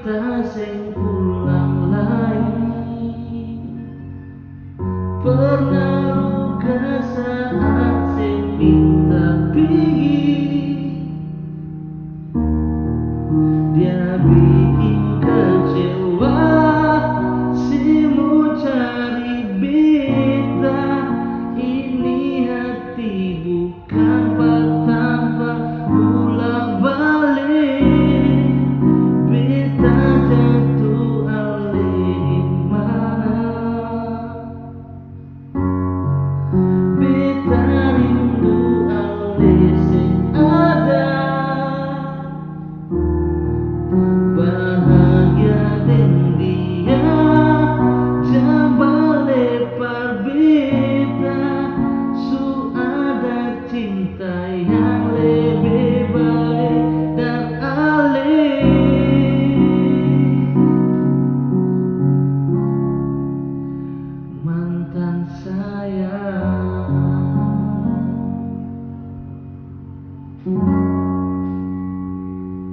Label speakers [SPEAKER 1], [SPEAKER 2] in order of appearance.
[SPEAKER 1] beta sing ulang lagi. Pernah luka saat sing minta pergi, dia bikin kecewa, si mau cari beta. Ini hati bukan pertama ulang balik. Beta jatuh alih di mana, beta rindu alih sing ada. Bahagia dengan dia, jambale par beta, su ada cinta